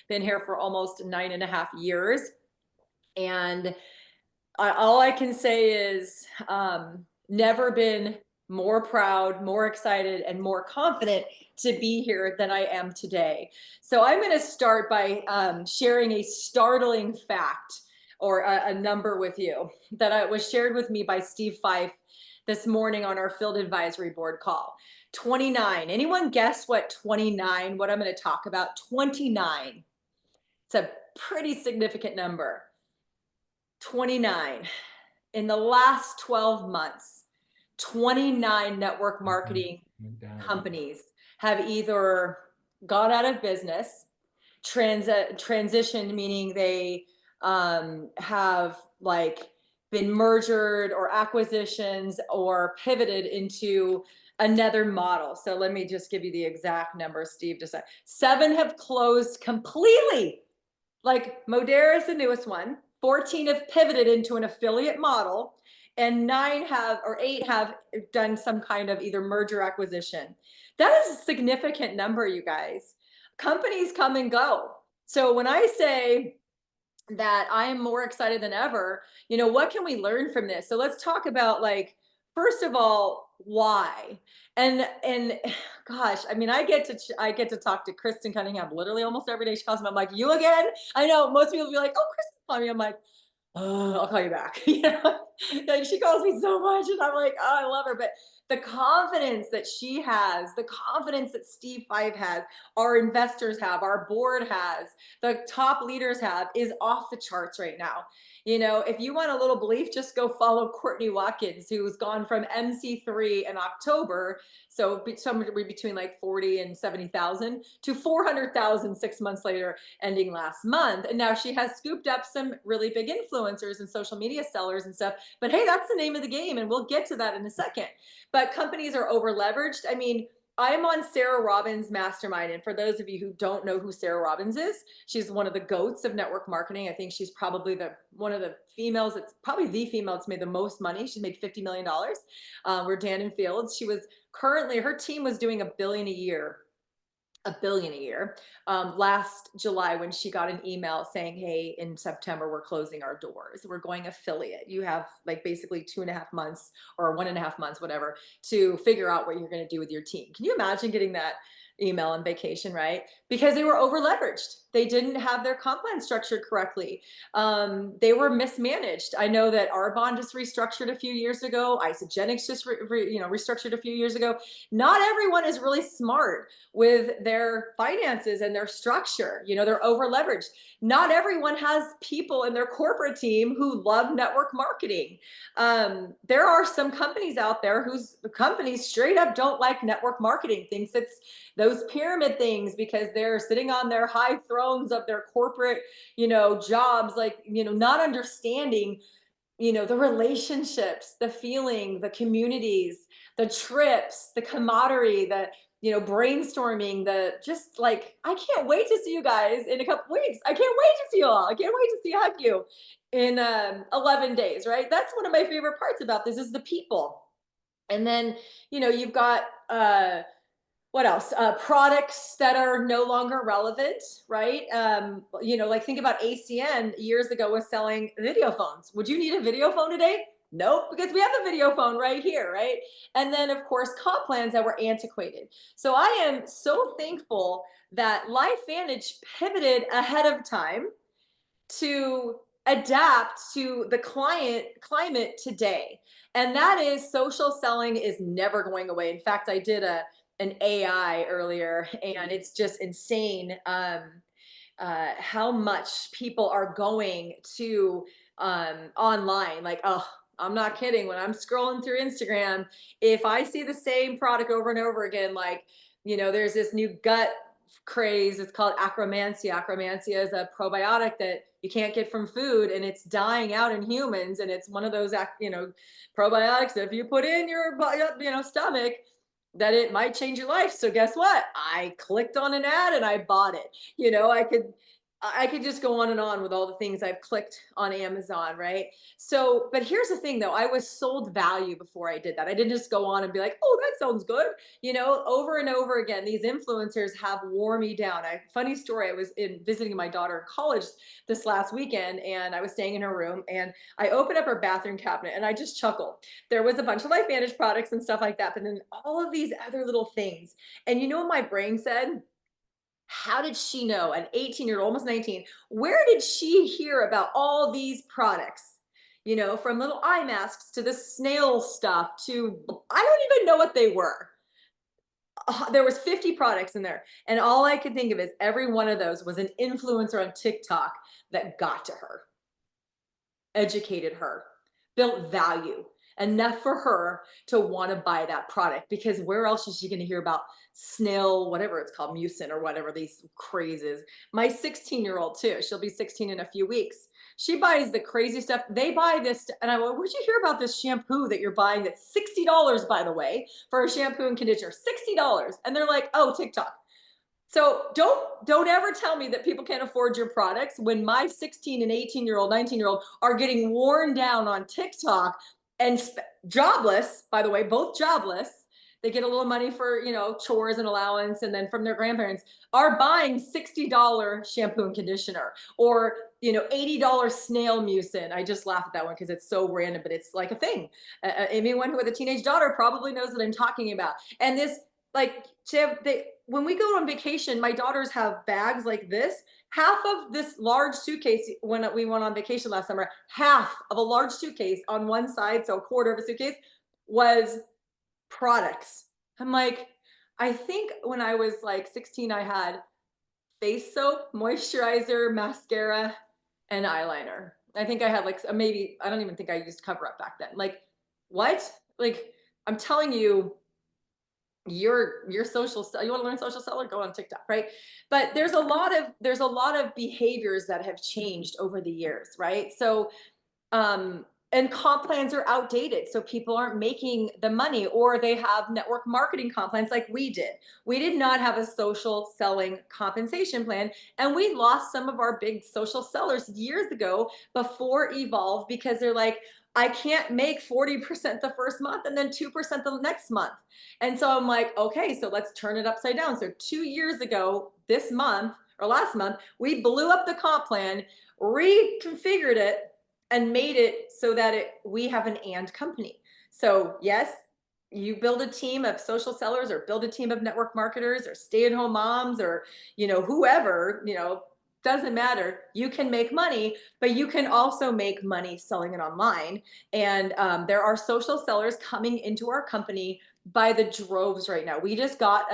been here for almost 9.5 years. And all I can say is never been more proud, more excited, and more confident to be here than I am today. So I'm going to start by sharing a startling fact or a number with you that was shared with me by Steve Fife this morning on our field advisory board call. 29. Anyone guess what 29, what I'm going to talk about? 29. It's a pretty significant number. 29. In the last 12 months, 29 network marketing companies have either gone out of business, transitioned, meaning they have like been merged or acquisitions or pivoted into another model. So let me just give you the exact number. Steve just said 7 have closed completely. Like Modera is the newest one. 14 have pivoted into an affiliate model, and 9 have, or 8 have done some kind of either merger acquisition. That is a significant number, you guys. Companies come and go. So when I say that I am more excited than ever, what can we learn from this? So let's talk about, like, first of all, why? And gosh, I mean, I get to talk to Kristen Cunningham literally almost every day. She calls me. I'm like, you again? I know most people will be like, oh, Kristen called me. I'm like, oh, I'll call you back. Like, she calls me so much, and I'm like, oh, I love her. But the confidence that she has, the confidence that Steve Five has, our investors have, our board has, the top leaders have, is off the charts right now. If you want a little belief, just go follow Courtney Watkins, who's gone from MC3 in October, so somewhere between like 40 and 70,000, to 400,000 6 months later, ending last month. And now she has scooped up some really big influencers and social media sellers and stuff. But hey, that's the name of the game, and we'll get to that in a second. But companies are over leveraged. I mean, I'm on Sarah Robbins' mastermind. And for those of you who don't know who Sarah Robbins is, she's one of the goats of network marketing. I think she's probably one of the females, it's probably the female that's made the most money. She's made $50 million. We're Dan and Fields. She was currently, her team was doing $1 billion a year last July, when she got an email saying, hey, in September, we're closing our doors. We're going affiliate. You have like basically 2.5 months or 1.5 months, whatever, to figure out what you're going to do with your team. Can you imagine getting that email on vacation, right? Because they were over leveraged. They didn't have their comp plan structured correctly. They were mismanaged. I know that Arbonne just restructured a few years ago. Isagenix just restructured a few years ago. Not everyone is really smart with their finances and their structure. They're over leveraged. Not everyone has people in their corporate team who love network marketing. There are some companies out there whose companies straight up don't like network marketing, thinks it's those pyramid things, because they're sitting on their high thrones of their corporate, jobs, like, not understanding, the relationships, the feeling, the communities, the trips, the camaraderie, the, brainstorming, the just like, I can't wait to see you guys in a couple weeks. I can't wait to see you all. I can't wait to see hug you in 11 days, right? That's one of my favorite parts about this, is the people. And then, you've got, what else? Products that are no longer relevant, right? Like, think about ACN years ago was selling video phones. Would you need a video phone today? Nope, because we have a video phone right here, right? And then, of course, comp plans that were antiquated. So I am so thankful that LifeVantage pivoted ahead of time to adapt to the climate today. And that is, social selling is never going away. In fact, I did an AI earlier, and it's just insane how much people are going to online. Like, oh, I'm not kidding. When I'm scrolling through Instagram, if I see the same product over and over again, like, there's this new gut craze. It's called Akkermansia. Akkermansia is a probiotic that you can't get from food, and it's dying out in humans. And it's one of those, probiotics that if you put in your, stomach, that it might change your life. So guess what? I clicked on an ad and I bought it. I could I could just go on and on with all the things I've clicked on Amazon, right? So, but here's the thing though, I was sold value before I did that. I didn't just go on and be like, oh, that sounds good. You know, over and over again, these influencers have worn me down. Funny story, I was in visiting my daughter in college this last weekend and I was staying in her room and I opened up her bathroom cabinet and I just chuckled. There was a bunch of LifeVantage products and stuff like that, but then all of these other little things. And you know what my brain said? How did she know, an 18-year-old, almost 19, where did she hear about all these products? You know, from little eye masks to the snail stuff to, I don't even know what they were. There was 50 products in there. And all I could think of is every one of those was an influencer on TikTok that got to her, educated her, built value enough for her to want to buy that product, because where else is she going to hear about snail, whatever it's called, mucin or whatever these crazes. My 16-year-old too, she'll be 16 in a few weeks. She buys the crazy stuff. They buy this, and I go, where'd you hear about this shampoo that you're buying that's $60, by the way, for a shampoo and conditioner? $60. And they're like, oh, TikTok. So don't ever tell me that people can't afford your products when my 16 and 18-year-old, 19-year-old are getting worn down on TikTok and jobless, by the way, both jobless. They get a little money for, you know, chores and allowance, and then from their grandparents are buying $60 shampoo and conditioner, or, you know, $80 snail mucin. I just laugh at that one because it's so random, but it's like a thing. Anyone with a teenage daughter probably knows what I'm talking about. And this, like, when we go on vacation, my daughters have bags like this. Half of this large suitcase, when we went on vacation last summer, half of a large suitcase on one side, so a quarter of a suitcase, was products. I'm like, I think when I was like 16, I had face soap, moisturizer, mascara, and eyeliner. I think I had like maybe, I don't even think I used Cover Up back then. Like, what? Like, I'm telling you, your social, you want to learn social seller, go on TikTok, right? But there's a lot of behaviors that have changed over the years, right? So and comp plans are outdated, so people aren't making the money, or they have network marketing comp plans like we did. We did not have a social selling compensation plan, and we lost some of our big social sellers years ago before Evolve, because they're like, I can't make 40% the first month and then 2% the next month. And so I'm like, okay, so let's turn it upside down. So 2 years ago this month, or last month, we blew up the comp plan, reconfigured it, and made it so that we have an and company. So yes, you build a team of social sellers, or build a team of network marketers, or stay-at-home moms, or, you know, whoever, you know, doesn't matter. You can make money, but you can also make money selling it online. And there are social sellers coming into our company by the droves right now. We just got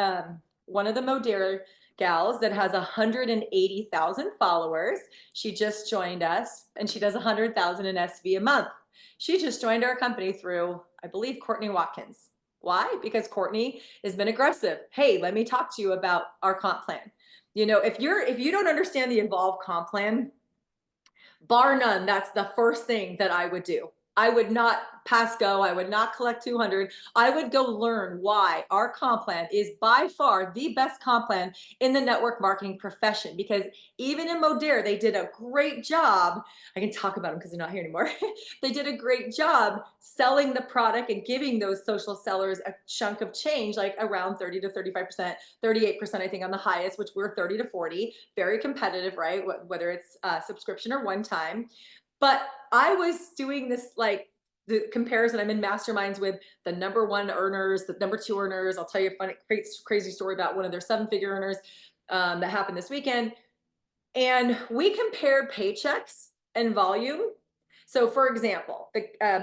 one of the Modera gals that has 180,000 followers. She just joined us, and she does 100,000 in SV a month. She just joined our company through, I believe, Courtney Watkins. Why? Because Courtney has been aggressive. Hey, let me talk to you about our comp plan. You know, if you don't understand the Evolve comp plan, bar none, that's the first thing that I would do. I would not pass go. I would not collect 200. I would go learn why our comp plan is by far the best comp plan in the network marketing profession. Because even in Modera, they did a great job. I can talk about them because they're not here anymore. They did a great job selling the product and giving those social sellers a chunk of change, like around 30 to 35%, 38%, I think, on the highest, which we're 30 to 40. Very competitive, right? Whether it's subscription or one time. But I was doing this, like, the comparison. I'm in masterminds with the number one earners, the number two earners. I'll tell you a funny, crazy story about one of their 7-figure earners that happened this weekend. And we compared paychecks and volume. So, for example,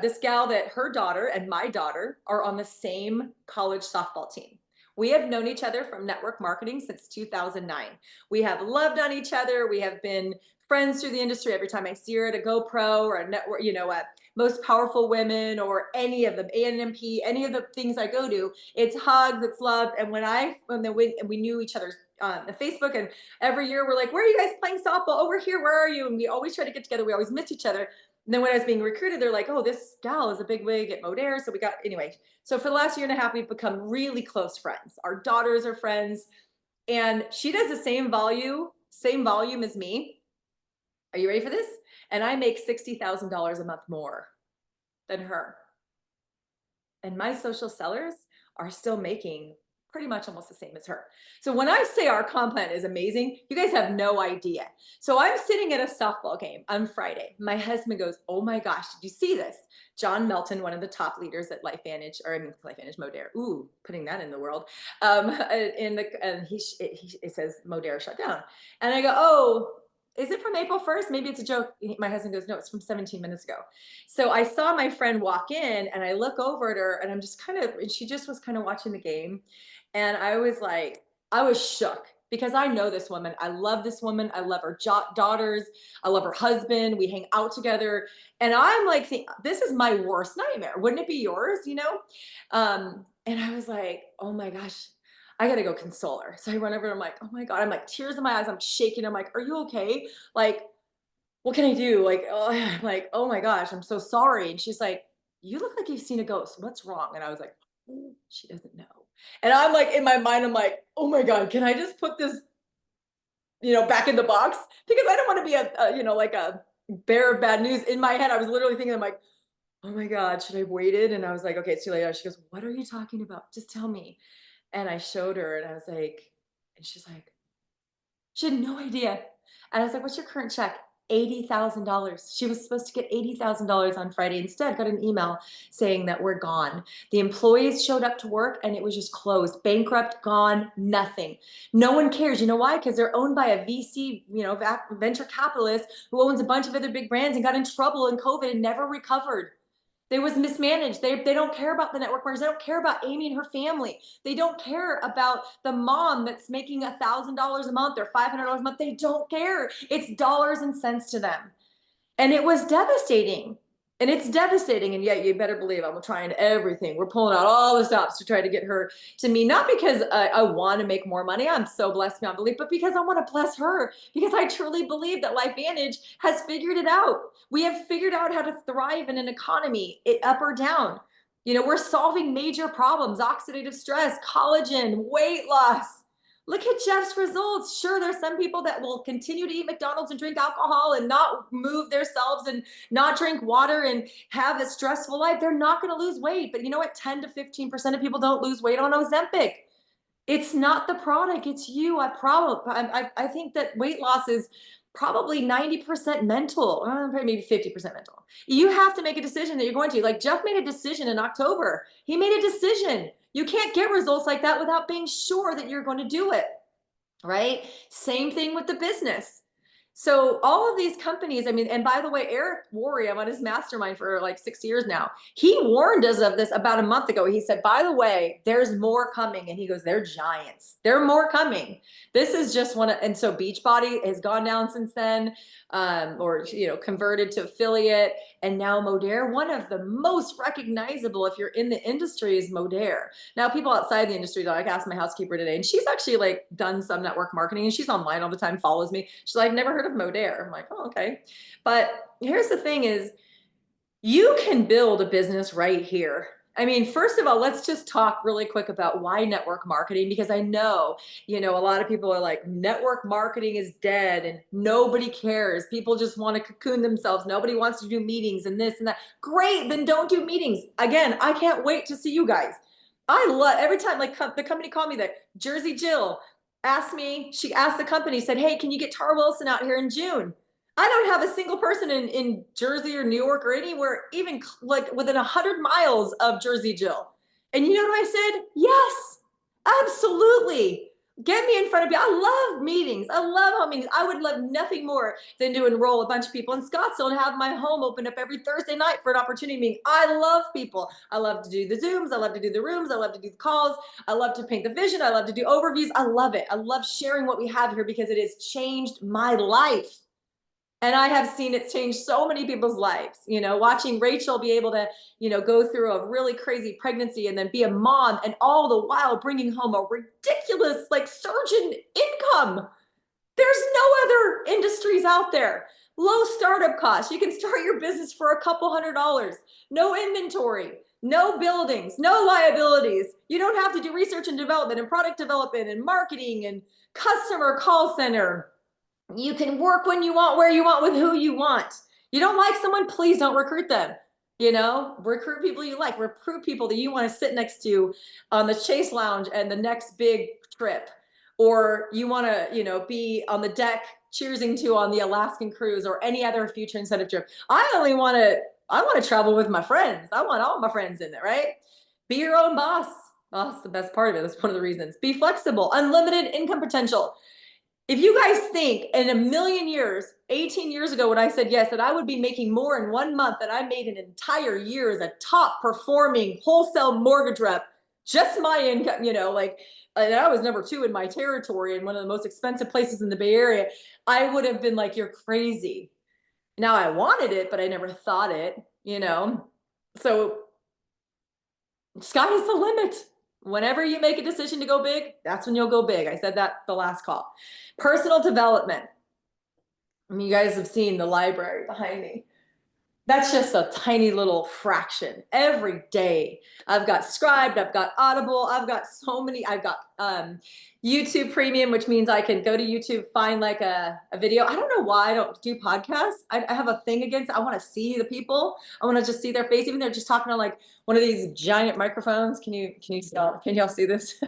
this gal, that her daughter and my daughter are on the same college softball team. We have known each other from network marketing since 2009. We have loved on each other. We have been friends through the industry. Every time I see her at a GoPro or a network, you know, at Most Powerful Women or any of them, ANMP, any of the things I go to, it's hugs, it's love. And we knew each other's on Facebook, and every year we're like, where are you guys playing softball? Over here, where are you? And we always try to get together. We always miss each other. And then when I was being recruited, they're like, oh, this gal is a big wig at Modera. So we got, anyway. So for the last year and a half, we've become really close friends. Our daughters are friends. And she does the same volume as me. Are you ready for this? And I make $60,000 a month more than her. And my social sellers are still making pretty much almost the same as her. So when I say our comp plan is amazing, you guys have no idea. So I'm sitting at a softball game on Friday. My husband goes, "Oh my gosh, did you see this? John Melton, one of the top leaders at LifeVantage, or I mean LifeVantage Modere. Ooh, putting that in the world. In the and he it says Modere shut down, and I go, oh. Is it from April 1st? Maybe it's a joke. My husband goes, no, it's from 17 minutes ago. So I saw my friend walk in and I look over at her and I'm just kind of, and she just was kind of watching the game. And I was like, I was shook because I know this woman. I love this woman. I love her daughters. I love her husband. We hang out together. And I'm like, this is my worst nightmare. Wouldn't it be yours? And I was like, oh my gosh, I gotta go console her. So I run over and I'm like, oh my God, I'm like tears in my eyes. I'm shaking. I'm like, are you okay? Like, what can I do? Like, oh, I'm like, oh my gosh, I'm so sorry. And she's like, you look like you've seen a ghost. What's wrong? And I was like, "Oh, she doesn't know." And I'm like, in my mind, I'm like, oh my God, can I just put this, back in the box? Because I don't want to be like a bearer of bad news. In my head, I was literally thinking, I'm like, oh my God, should I have waited? And I was like, okay, it's too late. She goes, what are you talking about? Just tell me. And I showed her and I was like, and she's like, she had no idea. And I was like, what's your current check? $80,000. She was supposed to get $80,000 on Friday. Instead, got an email saying that we're gone. The employees showed up to work and it was just closed, bankrupt, gone, nothing. No one cares. You know why? Because they're owned by a VC, venture capitalist who owns a bunch of other big brands and got in trouble in COVID and never recovered. They was mismanaged. They don't care about the network marketers. They don't care about Amy and her family. They don't care about the mom that's making $1,000 a month or $500 a month. They don't care. It's dollars and cents to them. And it was devastating. And it's devastating. And yet you better believe I'm trying everything. We're pulling out all the stops to try to get her to me, not because I want to make more money. I'm so blessed beyond belief, but because I want to bless her, because I truly believe that LifeVantage has figured it out. We have figured out how to thrive in an economy, up or down. We're solving major problems, oxidative stress, collagen, weight loss. Look at Jeff's results. Sure, there's some people that will continue to eat McDonald's and drink alcohol and not move themselves and not drink water and have a stressful life. They're not going to lose weight. But you know what? 10 to 15% of people don't lose weight on Ozempic. It's not the product, it's you. I think that weight loss is probably 90% mental, maybe 50% mental. You have to make a decision that you're going to. Like Jeff made a decision in October. He made a decision. You can't get results like that without being sure that you're going to do it, right? Same thing with the business. So all of these companies, I mean, and by the way, Eric Worre, I'm on his mastermind for like 6 years now. He warned us of this about a month ago. He said, by the way, there's more coming. And he goes, they're giants. There are more coming. This is just one. And so Beachbody has gone down since then, or, converted to affiliate. And now Modere, one of the most recognizable, if you're in the industry, is Modere. Now, people outside the industry, like, I asked my housekeeper today, and she's actually like done some network marketing and she's online all the time, follows me. She's like, never heard of Modere. I'm like, oh, okay. But here's the thing is, you can build a business right here. I mean, first of all, let's just talk really quick about why network marketing, because I know, a lot of people are like, network marketing is dead and nobody cares. People just want to cocoon themselves. Nobody wants to do meetings and this and that. Great, then don't do meetings. Again, I can't wait to see you guys. I love every time, like the company called me, that Jersey Jill asked me, she asked the company, said, hey, can you get Tara Wilson out here in June? I don't have a single person in Jersey or New York or anywhere, even like within 100 miles of Jersey Jill. And you know what I said? Yes, absolutely. Get me in front of you. I love meetings. I love home meetings. I would love nothing more than to enroll a bunch of people in Scottsdale and have my home open up every Thursday night for an opportunity meeting. I love people. I love to do the Zooms. I love to do the rooms. I love to do the calls. I love to paint the vision. I love to do overviews. I love it. I love sharing what we have here because it has changed my life. And I have seen it change so many people's lives, watching Rachel be able to, go through a really crazy pregnancy and then be a mom and all the while bringing home a ridiculous, like, surgeon income. There's no other industries out there. Low startup costs. You can start your business for a couple $100. No inventory, no buildings, no liabilities. You don't have to do research and development and product development and marketing and customer call center. You can work when you want, where you want, with who you want. You don't like someone, please don't recruit them. You know, recruit people you like, recruit people that you want to sit next to on the Chase Lounge and the next big trip. Or you want to, you know, be on the deck cheersing to on the Alaskan cruise or any other future incentive trip. I want to travel with my friends. I want all my friends in there, right? Be your own boss. Oh, that's the best part of it. That's one of the reasons. Be flexible, unlimited income potential. If you guys think in a million years, 18 years ago when I said yes, that I would be making more in 1 month than I made an entire year as a top performing wholesale mortgage rep, just my income, you know, like, and I was #2 in my territory in one of the most expensive places in the Bay Area, I would have been like, you're crazy. Now I wanted it, but I never thought it, you know? So sky's the limit. Whenever you make a decision to go big, that's when you'll go big. I said that the last call. Personal development. I mean, you guys have seen the library behind me. That's just a tiny little fraction. Every day I've got Scribd, I've got Audible, I've got so many, I've got YouTube Premium, which means I can go to YouTube, find like a video. I don't know why I don't do podcasts. I have a thing against it. I want to see the people. I want to just see their face, even they're just talking on like one of these giant microphones. Can y'all see this?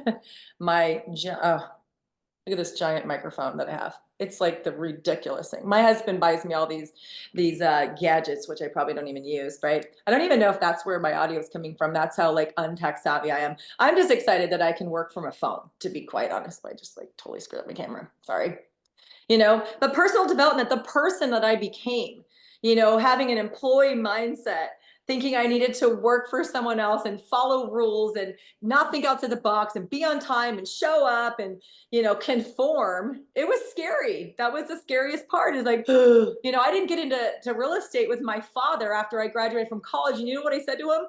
Look at this giant microphone that I have. It's like the ridiculous thing. My husband buys me all these gadgets, which I probably don't even use, right? I don't even know if that's where my audio is coming from. That's how like untech savvy I am. I'm just excited that I can work from a phone, to be quite honest. I just like totally screwed up my camera. Sorry. You know, the personal development, the person that I became, you know, having an employee mindset, thinking I needed to work for someone else and follow rules and not think outside the box and be on time and show up and, you know, conform. It was scary. That was the scariest part, is like, you know, I didn't get into real estate with my father after I graduated from college. And you know what I said to him?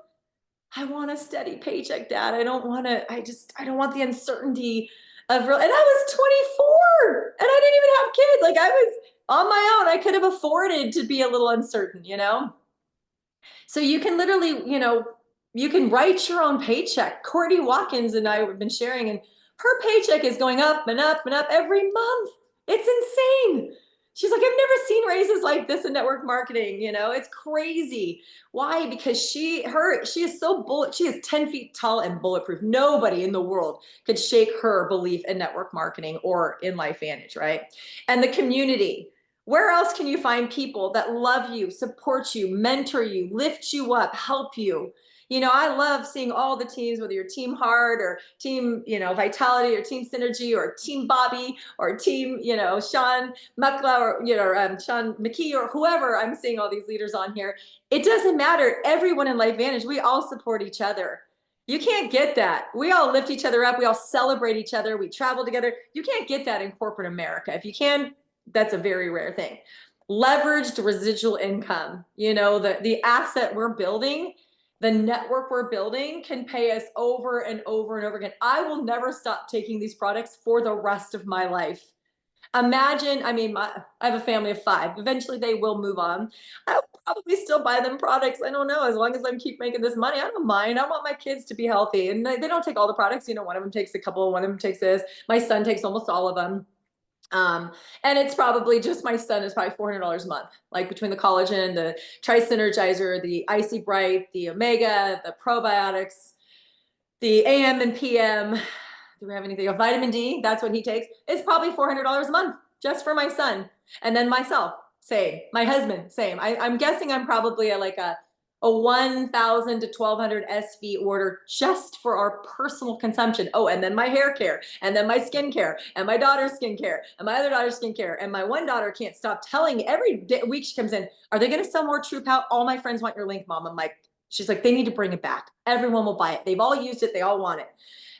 I want a steady paycheck, Dad. I don't want the uncertainty of real. And I was 24 and I didn't even have kids. Like, I was on my own. I could have afforded to be a little uncertain, you know? So you can literally, you know, you can write your own paycheck. Courtney Watkins and I have been sharing, and her paycheck is going up and up and up every month. It's insane. She's like, I've never seen raises like this in network marketing. You know, it's crazy. Why? Because she is so bullet. She is 10 feet tall and bulletproof. Nobody in the world could shake her belief in network marketing or in LifeVantage, right? And the community. Where else can you find people that love you, support you, mentor you, lift you up, help you? You know, I love seeing all the teams, whether you're Team Heart or Team, you know, Vitality or Team Synergy or Team Bobby or Team, you know, Sean Muckla or, you know, Sean McKee or whoever. I'm seeing all these leaders on here. It doesn't matter. Everyone in LifeVantage, we all support each other. You can't get that. We all lift each other up. We all celebrate each other. We travel together. You can't get that in corporate America. If you can, that's a very rare thing. Leveraged residual income, you know, the asset we're building, the network we're building can pay us over and over and over again. I will never stop taking these products for the rest of my life. Imagine, I mean, I have a family of 5. Eventually they will move on. I will probably still buy them products. I don't know. As long as I keep making this money, I don't mind. I want my kids to be healthy. And they don't take all the products. You know, one of them takes a couple, one of them takes this. My son takes almost all of them. And it's probably just, my son is probably $400 a month, like between the collagen, the Tri-Synergizer, the Icy Bright, the Omega, the probiotics, the AM and PM. Do we have anything? A vitamin D, that's what he takes. It's probably $400 a month just for my son. And then myself, same. My husband, same. I'm guessing I'm probably like a 1,000 to 1,200 SV order just for our personal consumption. Oh, and then my hair care, and then my skincare, and my daughter's skincare, and my other daughter's skincare. And my one daughter can't stop telling every week she comes in, are they going to sell more True Pout? All my friends want your link, Mom. I'm like, she's like, they need to bring it back. Everyone will buy it. They've all used it. They all want it.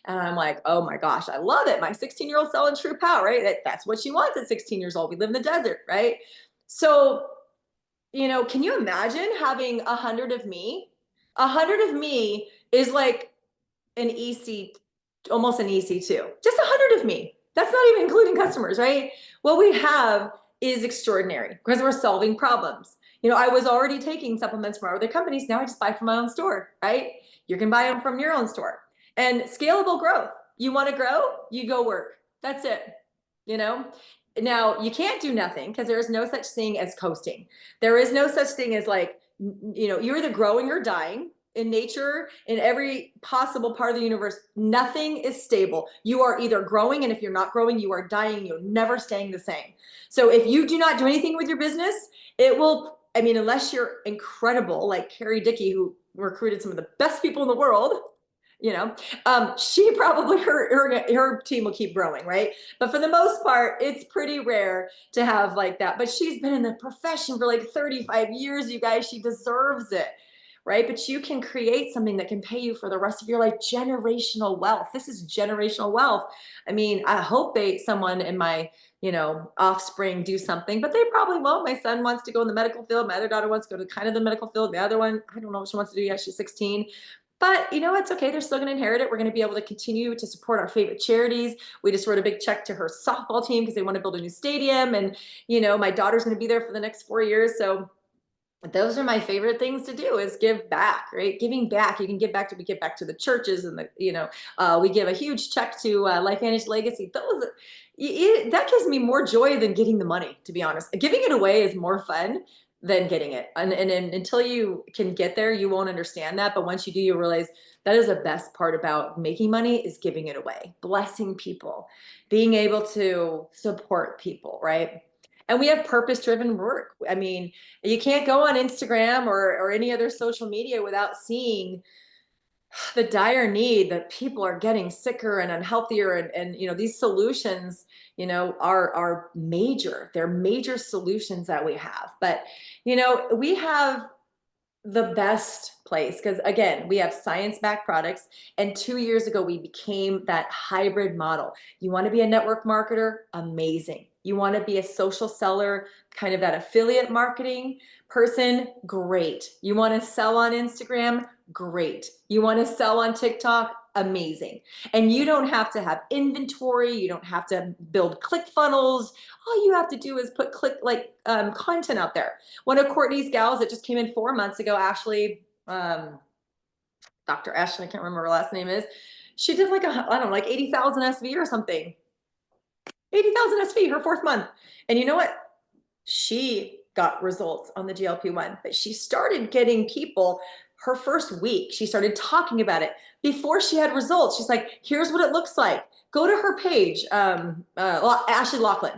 And I'm like, oh my gosh, I love it. My 16-year-old selling True Pout, right? That's what she wants at 16 years old. We live in the desert, right? So, you know, can you imagine having 100 of me? 100 of me is like an EC, almost an EC2. Just 100 of me. That's not even including customers, right? What we have is extraordinary because we're solving problems. You know, I was already taking supplements from other companies. Now I just buy from my own store, right? You can buy them from your own store. And scalable growth. You want to grow? You go work. That's it. You know, Now, you can't do nothing because there is no such thing as coasting. There is no such thing as like, you're either growing or dying. In nature, in every possible part of the universe, nothing is stable. You are either growing, and if you're not growing, you are dying. You're never staying the same. So if you do not do anything with your business, it will, I mean, unless you're incredible, like Carrie Dickey, who recruited some of the best people in the world, she probably, her team will keep growing, right? But for the most part, it's pretty rare to have like that. But she's been in the profession for like 35 years, you guys. She deserves it, right? But you can create something that can pay you for the rest of your life. Generational wealth. This is generational wealth. I mean, I hope someone in my, offspring do something, but they probably won't. My son wants to go in the medical field. My other daughter wants to go to kind of the medical field. The other one, I don't know what she wants to do yet. She's 16. But it's okay. They're still going to inherit it. We're going to be able to continue to support our favorite charities. We just wrote a big check to her softball team because they want to build a new stadium. And, my daughter's going to be there for the next 4 years. So those are my favorite things to do, is give back, right? Giving back. You can give back we give back to the churches, and we give a huge check to LifeVantage Legacy. That gives me more joy than getting the money, to be honest. Giving it away is more fun than getting it. And until you can get there, you won't understand that. But once you do, you realize that is the best part about making money, is giving it away, blessing people, being able to support people, right? And we have purpose-driven work. I mean, you can't go on Instagram or any other social media without seeing the dire need that people are getting sicker and unhealthier, and these solutions are major. They're major solutions that we have. But we have the best place because, again, we have science-backed products, and 2 years ago we became that hybrid model. You want to be a network marketer? Amazing. You want to be a social seller, kind of that affiliate marketing person? Great. You want to sell on Instagram? Great. You want to sell on TikTok? Amazing. And you don't have to have inventory. You don't have to build click funnels. All you have to do is put content out there. One of Courtney's gals that just came in 4 months ago, Ashley, Dr. Ashley, I can't remember her last name is. She did like 80,000 SV or something. 80,000 SV her 4th month. And you know what? She got results on the GLP-1, but she started getting people her first week. She started talking about it before she had results. She's like, here's what it looks like. Go to her page, Ashley Laughlin.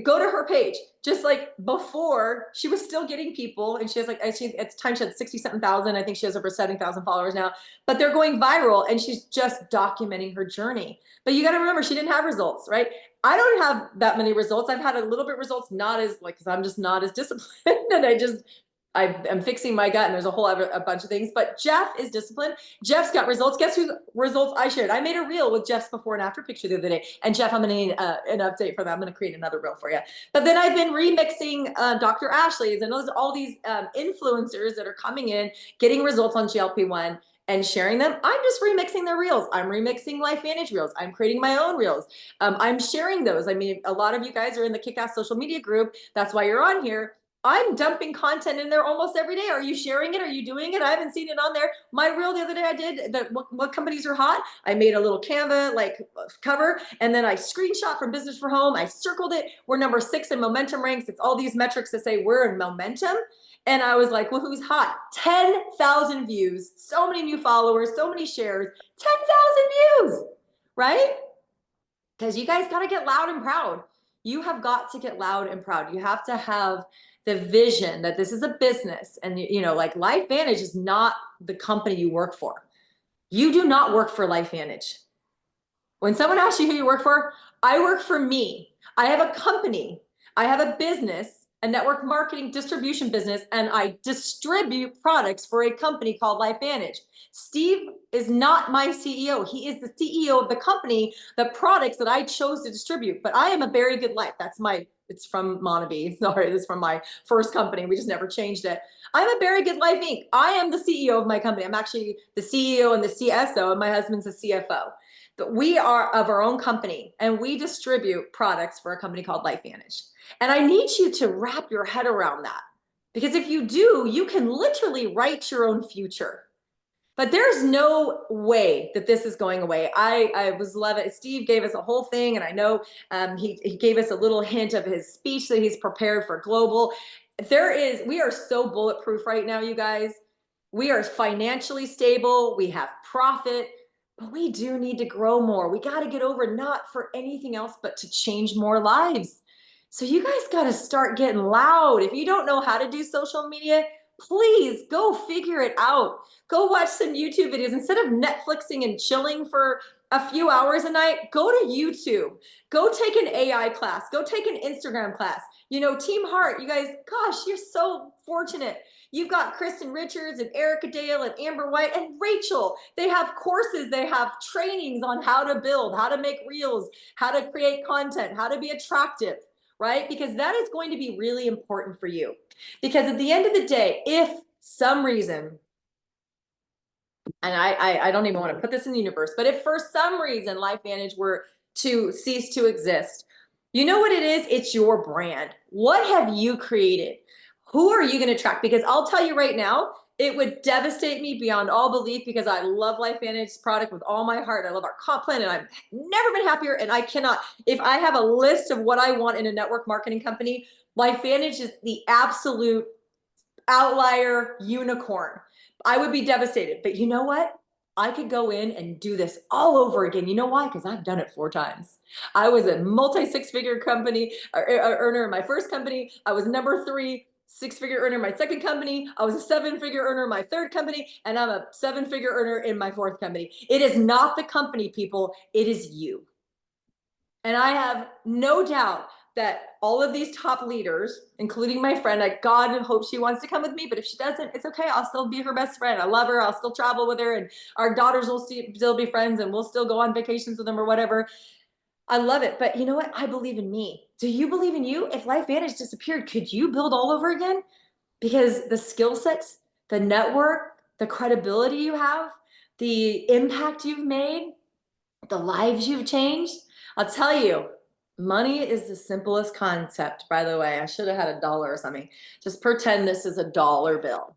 Go to her page. Just like before, she was still getting people, and she has at the time she had 60-something thousand. I think she has over 70,000 followers now, but they're going viral, and she's just documenting her journey. But you got to remember, she didn't have results, right? I don't have that many results. I've had a little bit results, not as because I'm just not as disciplined, and I'm fixing my gut, and there's a bunch of things. But Jeff is disciplined. Jeff's got results. Guess whose results I shared? I made a reel with Jeff's before and after picture the other day. And Jeff, I'm going to need an update for that. I'm going to create another reel for you. But then I've been remixing Dr. Ashley's, and all these influencers that are coming in, getting results on GLP-1 and sharing them. I'm just remixing their reels. I'm remixing LifeVantage reels. I'm creating my own reels. I'm sharing those. I mean, a lot of you guys are in the Kick-Ass social media group. That's why you're on here. I'm dumping content in there almost every day. Are you sharing it? Are you doing it? I haven't seen it on there. My reel the other day I did, what companies are hot. I made a little Canva cover, and then I screenshot from Business for Home. I circled it. We're number 6 in momentum ranks. It's all these metrics that say we're in momentum. And I was like, well, who's hot? 10,000 views, so many new followers, so many shares, 10,000 views, right? Because you guys got to get loud and proud. You have got to get loud and proud. You have to have the vision that this is a business, and LifeVantage is not the company you work for. You do not work for LifeVantage. When someone asks you who you work for, I work for me. I have a company. I have a business, a network marketing distribution business, and I distribute products for a company called LifeVantage. Steve is not my CEO. He is the CEO of the company, the products that I chose to distribute. But I am a Very Good Life. It's from Monavie. Sorry, this is from my first company. We just never changed it. I'm a Very Good Life Inc. I am the CEO of my company. I'm actually the CEO and the CSO, and my husband's the CFO. But we are of our own company, and we distribute products for a company called LifeVantage. And I need you to wrap your head around that, because if you do, you can literally write your own future. But there's no way that this is going away. I was loving it. Steve gave us a whole thing, and I know he gave us a little hint of his speech that he's prepared for global. We are so bulletproof right now, you guys. We are financially stable. We have profit, but we do need to grow more. We got to get over, not for anything else, but to change more lives. So you guys got to start getting loud. If you don't know how to do social media, please go figure it out. Go watch some YouTube videos. Instead of Netflixing and chilling for a few hours a night, go to YouTube. Go take an AI class. Go take an Instagram class. You know, Team Heart, you guys, gosh, you're so fortunate. You've got Kristen Richards and Erica Dale and Amber White and Rachel. They have courses, they have trainings on how to build, how to make reels, how to create content, how to be attractive, right? Because that is going to be really important for you. Because at the end of the day, if some reason, and I don't even want to put this in the universe, but if for some reason LifeVantage were to cease to exist, you know what it is? It's your brand. What have you created? Who are you going to attract? Because I'll tell you right now, it would devastate me beyond all belief, because I love LifeVantage's product with all my heart. I love our comp plan, and I've never been happier. And I cannot, if I have a list of what I want in a network marketing company, LifeVantage is the absolute outlier unicorn. I would be devastated. But you know what? I could go in and do this all over again. You know why? Because I've done it 4 times. I was a multi-six-figure company earner in my first company. I was number 3 six-figure earner in my second company. I was a 7-figure earner in my third company, and I'm a 7-figure earner in my fourth company. It is not the company, people. It is you. And I have no doubt that all of these top leaders, including my friend, God hope she wants to come with me, but if she doesn't, it's okay. I'll still be her best friend. I love her. I'll still travel with her, and our daughters will still be friends, and we'll still go on vacations with them or whatever. I love it. But you know what? I believe in me. Do you believe in you? If LifeVantage disappeared, could you build all over again? Because the skill sets, the network, the credibility you have, the impact you've made, the lives you've changed. I'll tell you, money is the simplest concept, by the way. I should have had a dollar or something. Just pretend this is a dollar bill,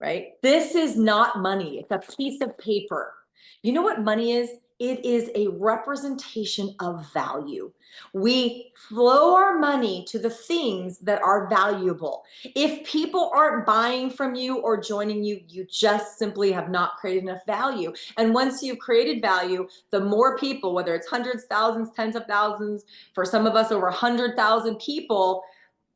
right? This is not money. It's a piece of paper. You know what money is? It is a representation of value. We flow our money to the things that are valuable. If people aren't buying from you or joining you, you just simply have not created enough value. And once you've created value, the more people, whether it's hundreds, thousands, tens of thousands, for some of us over 100,000 people,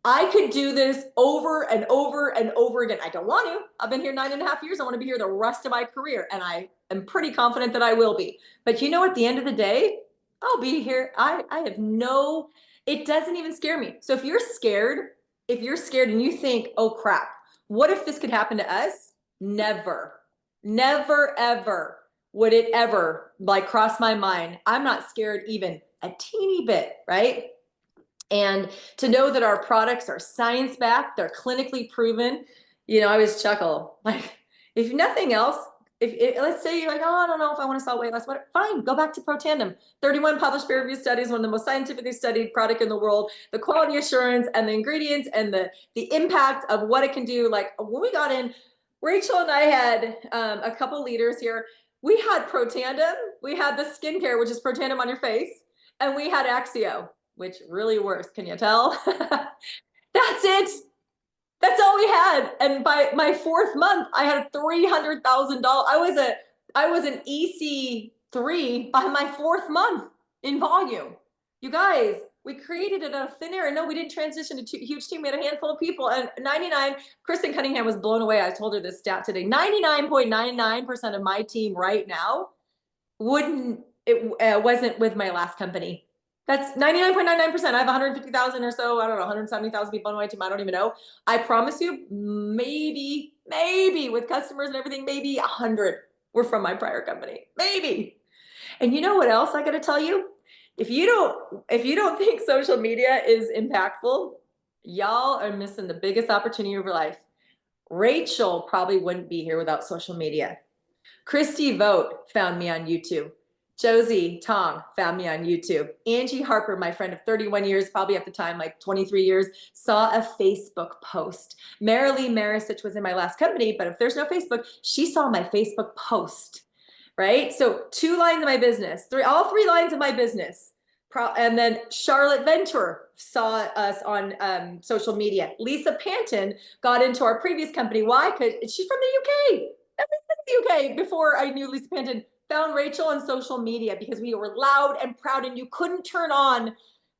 I could do this over and over and over again. I don't want to. I've been here 9.5 years. I want to be here the rest of my career. And I am pretty confident that I will be. But you know, at the end of the day, I'll be here. I have no, it doesn't even scare me. So if you're scared and you think, oh crap, what if this could happen to us? Never, never, ever would it ever like cross my mind. I'm not scared even a teeny bit, right? And to know that our products are science-backed, they're clinically proven. You know, I always chuckle, like, if nothing else, if let's say you're like, oh, I don't know if I want to stop weight loss, what? Fine, go back to Protandim. 31 published peer-reviewed studies, one of the most scientifically studied product in the world. The quality assurance and the ingredients and the impact of what it can do. Like when we got in, Rachel and I had a couple leaders here. We had Protandim, we had the skincare, which is Protandim on your face, and we had Axio, which really works. Can you tell? That's it. That's all we had. And by my 4th month, I had $300,000. I was an EC3 by my 4th month in volume. You guys, we created it out of thin air. And no, we didn't transition to a huge team. We had a handful of people, and 99, Kristen Cunningham was blown away. I told her this stat today. 99.99% of my team right now wasn't with my last company. That's 99.99%. I have 150,000 or so, I don't know, 170,000 people on my team. I don't even know. I promise you, maybe with customers and everything, maybe 100 were from my prior company. Maybe. And you know what else I got to tell you? If you don't think social media is impactful, y'all are missing the biggest opportunity of your life. Rachel probably wouldn't be here without social media. Christy Vogt found me on YouTube. Josie Tong found me on YouTube. Angie Harper, my friend of 31 years, probably at the time like 23 years, saw a Facebook post. Marilee Marisich was in my last company, but if there's no Facebook, she saw my Facebook post, right? So 2 lines of my business, all 3 lines of my business. And then Charlotte Venture saw us on social media. Lisa Panton got into our previous company. Why? Because she's from the UK. The UK before I knew Lisa Panton. Found Rachel on social media because we were loud and proud, and you couldn't turn on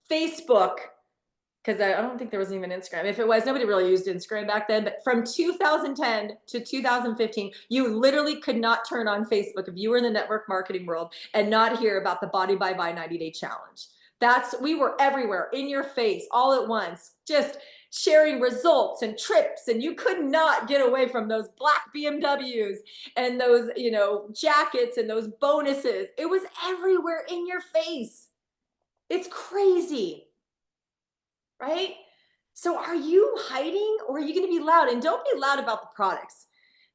Facebook because I don't think there was even Instagram. If it was, nobody really used Instagram back then. But from 2010 to 2015, you literally could not turn on Facebook if you were in the network marketing world and not hear about the Body by Buy 90-day challenge. We were everywhere, in your face, all at once, just sharing results and trips, and you could not get away from those black BMWs and those, jackets and those bonuses. It was everywhere in your face. It's crazy, right? So are you hiding, or are you going to be loud? And don't be loud about the products.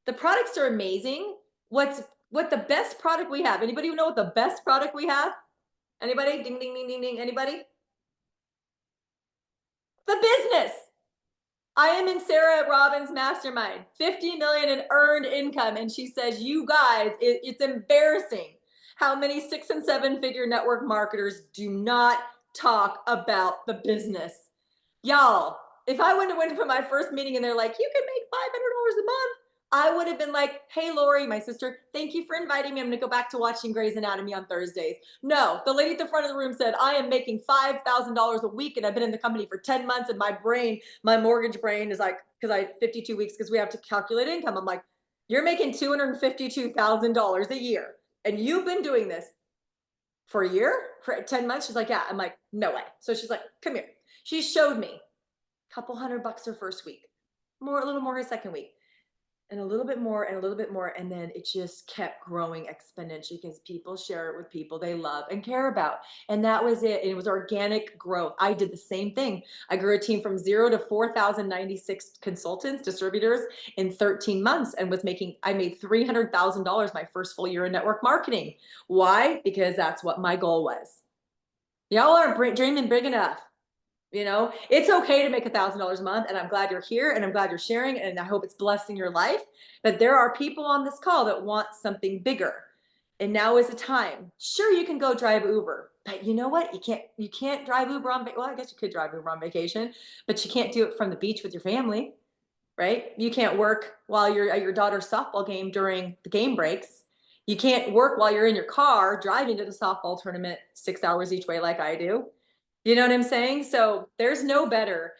The products are amazing. What the best product we have? Anybody know what the best product we have? Anybody? Ding, ding, ding, ding, ding. Anybody? The business. I am in Sarah Robbins' mastermind, 50 million in earned income. And she says, you guys, it's embarrassing how many 6 and 7 figure network marketers do not talk about the business. Y'all, if I went for my first meeting and they're like, you can make $500 a month, I would have been like, hey, Lori, my sister, thank you for inviting me. I'm going to go back to watching Grey's Anatomy on Thursdays. No, the lady at the front of the room said, I am making $5,000 a week, and I've been in the company for 10 months, and my mortgage brain is like, because I have 52 weeks because we have to calculate income. I'm like, you're making $252,000 a year, and you've been doing this for a year, for 10 months? She's like, yeah. I'm like, no way. So she's like, come here. She showed me a couple $100 her first week, a little more her second week, and a little bit more and a little bit more. And then it just kept growing exponentially because people share it with people they love and care about. And that was it. And it was organic growth. I did the same thing. I grew a team from 0 to 4,096 consultants, distributors in 13 months, and I made $300,000 my first full year in network marketing. Why? Because that's what my goal was. Y'all aren't dreaming big enough. It's okay to make $1,000 a month, and I'm glad you're here, and I'm glad you're sharing, and I hope it's blessing your life. But there are people on this call that want something bigger, and now is the time. Sure, you can go drive Uber, but you know what? You can't drive Uber well, I guess you could drive Uber on vacation, but you can't do it from the beach with your family, right? You can't work while you're at your daughter's softball game during the game breaks. You can't work while you're in your car driving to the softball tournament 6 hours each way like I do. You know what I'm saying? So there's no better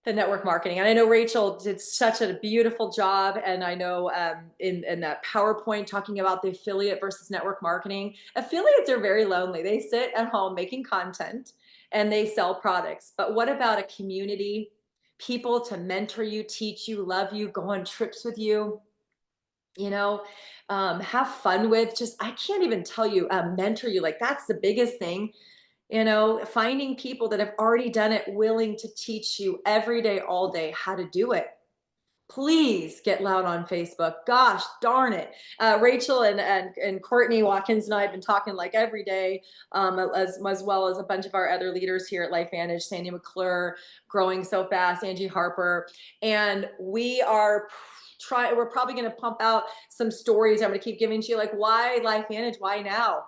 than network marketing. And I know Rachel did such a beautiful job. And I know in that PowerPoint talking about the affiliate versus network marketing, affiliates are very lonely. They sit at home making content and they sell products. But what about a community, people to mentor you, teach you, love you, go on trips with you, have fun with? I can't even tell you, mentor you. Like, that's the biggest thing. Finding people that have already done it, willing to teach you every day, all day, how to do it. Please get loud on Facebook. Gosh darn it. Rachel and Courtney Watkins and I have been talking like every day, as well as a bunch of our other leaders here at LifeVantage, Sandy McClure, growing so fast, Angie Harper. And we're probably going to pump out some stories. I'm going to keep giving to you, like, why LifeVantage? Why now?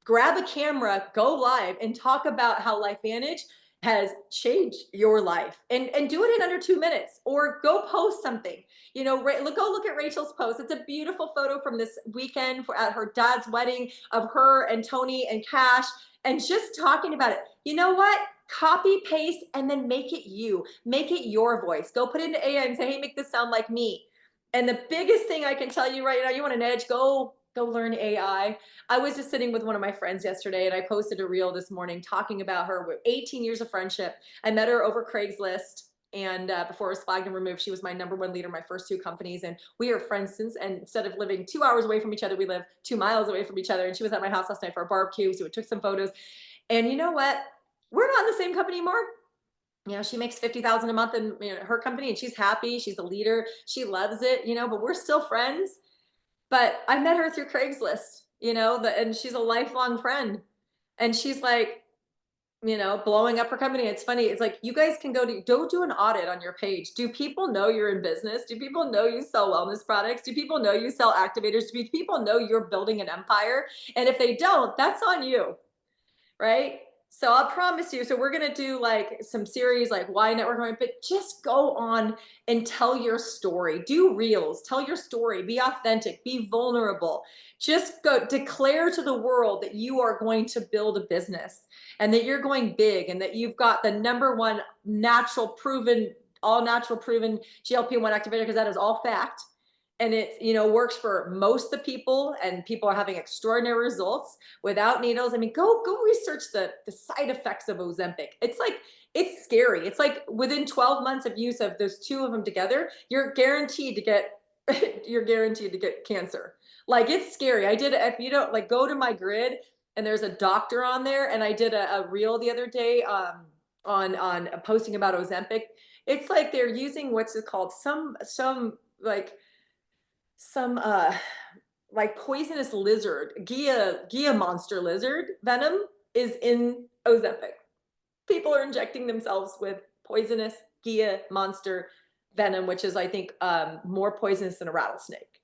Grab a camera, go live, and talk about how LifeVantage has changed your life, and do it in under 2 minutes, or go post something. Go look at Rachel's post. It's a beautiful photo from this weekend at her dad's wedding of her and Tony and Cash, and just talking about it. You know what? Copy, paste, and then make it you. Make it your voice. Go put it into AI and say, hey, make this sound like me. And the biggest thing I can tell you right now, you want an edge, go learn AI. I was just sitting with one of my friends yesterday, and I posted a reel this morning talking about her with 18 years of friendship. I met her over Craigslist, and before it was flagged and removed, she was my #1 leader in my first 2 companies, and we are friends since. And instead of living 2 hours away from each other, we live 2 miles away from each other. And she was at my house last night for a barbecue, so we took some photos. And you know what? We're not in the same company anymore. She makes $50,000 a month in her company, and she's happy. She's a leader. She loves it, but we're still friends. But I met her through Craigslist. and she's a lifelong friend. And she's like, blowing up her company. It's funny. It's like you guys can go do an audit on your page. Do people know you're in business? Do people know you sell wellness products? Do people know you sell activators? Do people know you're building an empire? And if they don't, that's on you, right? So I'll promise you. So we're gonna do like some series like why network marketing, but just go on and tell your story. Do reels, tell your story, be authentic, be vulnerable. Just go declare to the world that you are going to build a business and that you're going big and that you've got the number one natural proven, all natural proven GLP-1 activator, because that is all fact, and it works for most of the people, and people are having extraordinary results without needles. I mean, go research the side effects of Ozempic. It's scary. It's like within 12 months of use of those two of them together, you're guaranteed to get you're guaranteed to get cancer. Like, it's scary. I did, if you don't, like, go to my grid, and there's a doctor on there, and I did a reel the other day on posting about Ozempic. It's like they're using, what's it called, some some like poisonous lizard, Gia monster lizard venom is in Ozempic. People are injecting themselves with poisonous Gia monster venom, which is, I think, more poisonous than a rattlesnake.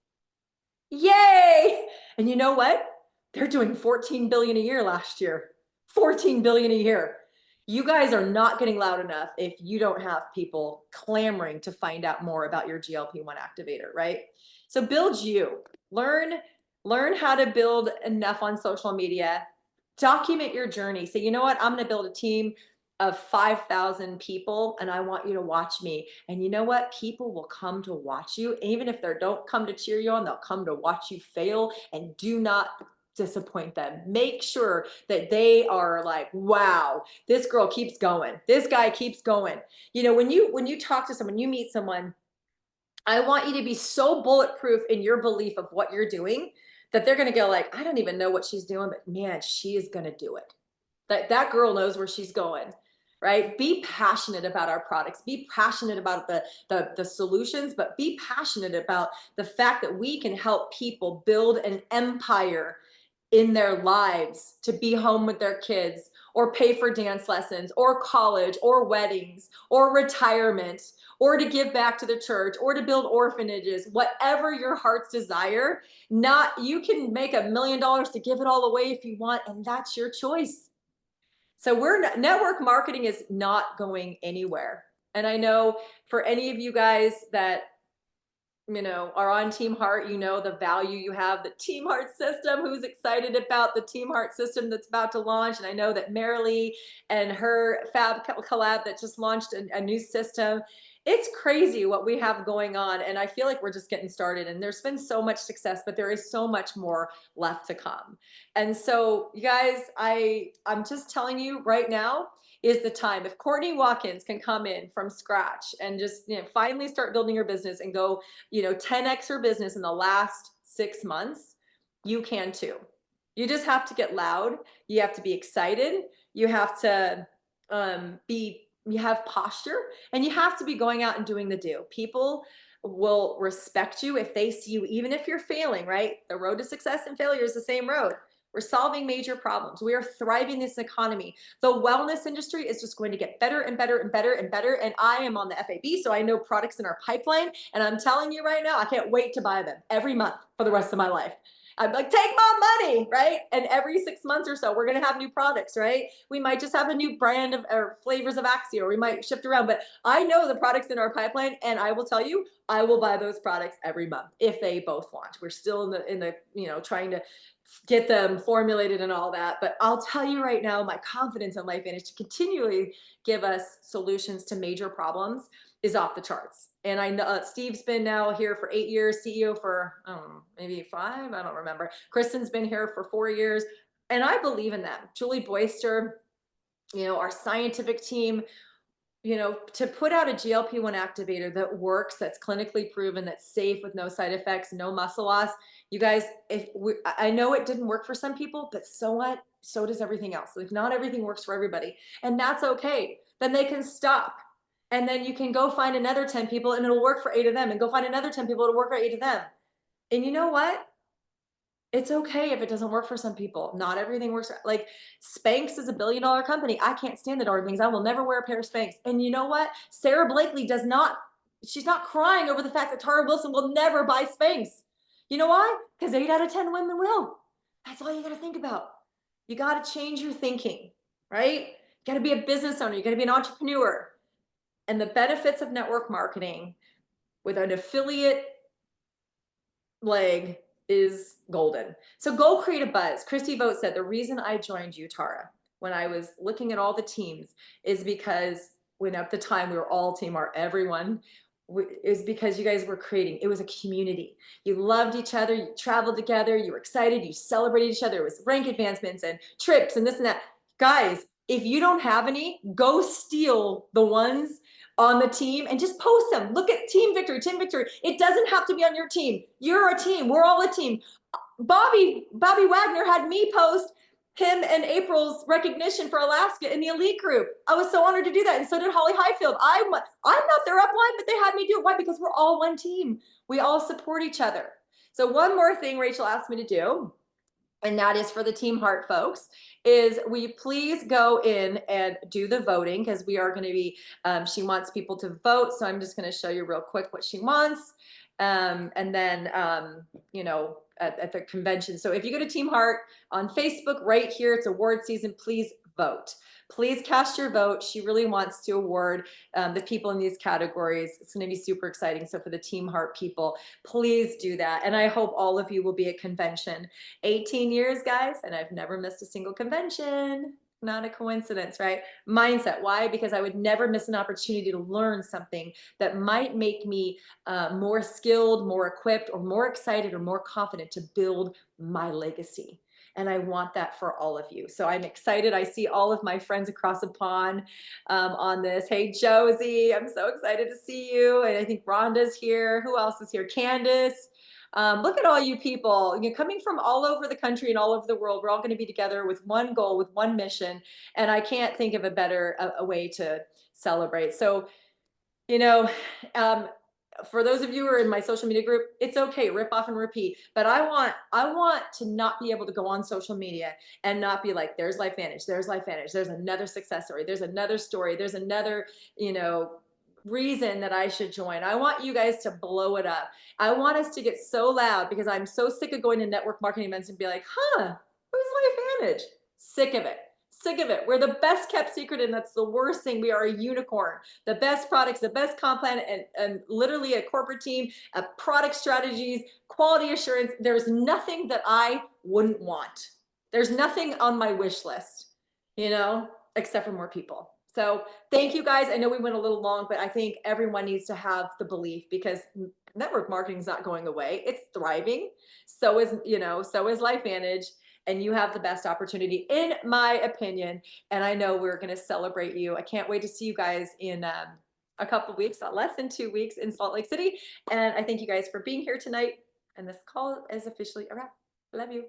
Yay! And you know what? They're doing 14 billion a year last year. 14 billion a year. You guys are not getting loud enough if you don't have people clamoring to find out more about your GLP-1 activator, right? So build you. Learn how to build enough on social media. Document your journey. Say, you know what? I'm going to build a team of 5,000 people, and I want you to watch me. And you know what? People will come to watch you. Even if they don't come to cheer you on, they'll come to watch you fail, and do not disappoint them. Make sure that they are like, wow, this girl keeps going. This guy keeps going. When you talk to someone, you meet someone, I want you to be so bulletproof in your belief of what you're doing that they're going to go like, I don't even know what she's doing, but man, she is going to do it. That girl knows where she's going, right? Be passionate about our products. Be passionate about the solutions, but be passionate about the fact that we can help people build an empire in their lives, to be home with their kids, or pay for dance lessons, or college, or weddings, or retirement, or to give back to the church, or to build orphanages, whatever your heart's desire. Not, you can make $1 million to give it all away if you want, and that's your choice. So network marketing is not going anywhere. And I know for any of you guys that are on Team Heart, the value you have, the Team Heart system, who's excited about the Team Heart system that's about to launch. And I know that Marilee and her Fab collab that just launched a new system. It's crazy what we have going on. And I feel like we're just getting started, and there's been so much success, but there is so much more left to come. And so, you guys, I'm just telling you right now is the time. If Courtney Watkins can come in from scratch and just finally start building her business and go 10x her business in the last 6 months, you can too. You just have to get loud. You have to be excited. You have to you have posture, and you have to be going out and doing the do. People will respect you if they see you, even if you're failing, right? The road to success and failure is the same road. We're solving major problems. We are thriving in this economy. The wellness industry is just going to get better and better and better and better. And I am on the FAB, so I know products in our pipeline. And I'm telling you right now, I can't wait to buy them every month for the rest of my life. I'm like, take my money, right? And every 6 months or so, we're going to have new products, right? We might just have a new brand of or flavors of Axio, or we might shift around. But I know the products in our pipeline, and I will tell you, I will buy those products every month if they both launch. We're still in the trying to get them formulated and all that. But I'll tell you right now, my confidence in LifeVantage to continually give us solutions to major problems is off the charts. And I know Steve's been now here for 8 years, CEO for, I don't know, maybe 5, I don't remember. Kristen's been here for 4 years, and I believe in them. Julie Boyster, our scientific team, to put out a GLP-1 activator that works, that's clinically proven, that's safe with no side effects, no muscle loss. You guys, I know it didn't work for some people, but so what? So does everything else. Like, not everything works for everybody, and that's okay. Then they can stop. And then you can go find another 10 people, and it'll work for 8 of them, and go find another 10 people, it'll work for 8 of them. And you know what? It's okay if it doesn't work for some people. Not everything works. Like Spanx is $1 billion company. I can't stand the darn things. I will never wear a pair of Spanx. And you know what? Sarah Blakely does not, she's not crying over the fact that Tara Wilson will never buy Spanx. You know why? Because 8 out of 10 women will. That's all you got to think about. You got to change your thinking, right? You got to be a business owner. You got to be an entrepreneur. And the benefits of network marketing with an affiliate leg is golden. So go create a buzz. Christy Vogt said, the reason I joined you, Tara, when I was looking at all the teams is because when at the time we were all Team Art, everyone is because you guys were creating, it was a community. You loved each other, you traveled together, you were excited, you celebrated each other. It was rank advancements and trips and this and that. Guys, if you don't have any, go steal the ones on the team and just post them. Look at Team Victory, Team Victory. It doesn't have to be on your team. You're a team. We're all a team. Bobby Wagner had me post him and April's recognition for Alaska in the elite group. I was so honored to do that. And so did Holly Highfield. I'm not their upline, but they had me do it. Why? Because we're all one team. We all support each other. So one more thing Rachel asked me to do, and that is for the Team Heart folks, is will you please go in and do the voting, because we are going to be, she wants people to vote. So I'm just going to show you real quick what she wants. And then, you know, at the convention. So if you go to Team Heart on Facebook right here, it's award season, please vote. Please cast your vote. She really wants to award the people in these categories. It's going to be super exciting. So for the Team Heart people, please do that. And I hope all of you will be at convention. 18 years, guys, and I've never missed a single convention. Not a coincidence, right? Mindset. Why? Because I would never miss an opportunity to learn something that might make me more skilled, more equipped, or more excited or more confident to build my legacy. And I want that for all of you. So I'm excited. I see all of my friends across the pond on this. Hey, Josie, I'm so excited to see you. And I think Rhonda's here. Who else is here? Candace. Look at all you people, you know, coming from all over the country and all over the world. We're all going to be together with one goal, with one mission. And I can't think of a better a way to celebrate. So, you know, for those of you who are in my social media group, it's okay, rip off and repeat. But I want to not be able to go on social media and not be like, there's LifeVantage, there's LifeVantage, there's another success story, there's another story, there's another, you know, reason that I should join. I want you guys to blow it up. I want us to get so loud because I'm so sick of going to network marketing events and be like, huh, who's LifeVantage? Sick of it. Sick of it. We're the best kept secret, and that's the worst thing. We are a unicorn. The best products, the best comp plan, and literally a corporate team, a product strategies, quality assurance. There's nothing that I wouldn't want. There's nothing on my wish list, you know, except for more people. So thank you guys. I know we went a little long, but I think everyone needs to have the belief because network marketing is not going away. It's thriving. So is, you know, so is LifeVantage. And you have the best opportunity, in my opinion. And I know we're going to celebrate you. I can't wait to see you guys in a couple weeks, less than 2 weeks in Salt Lake City. And I thank you guys for being here tonight. And this call is officially a wrap. Love you.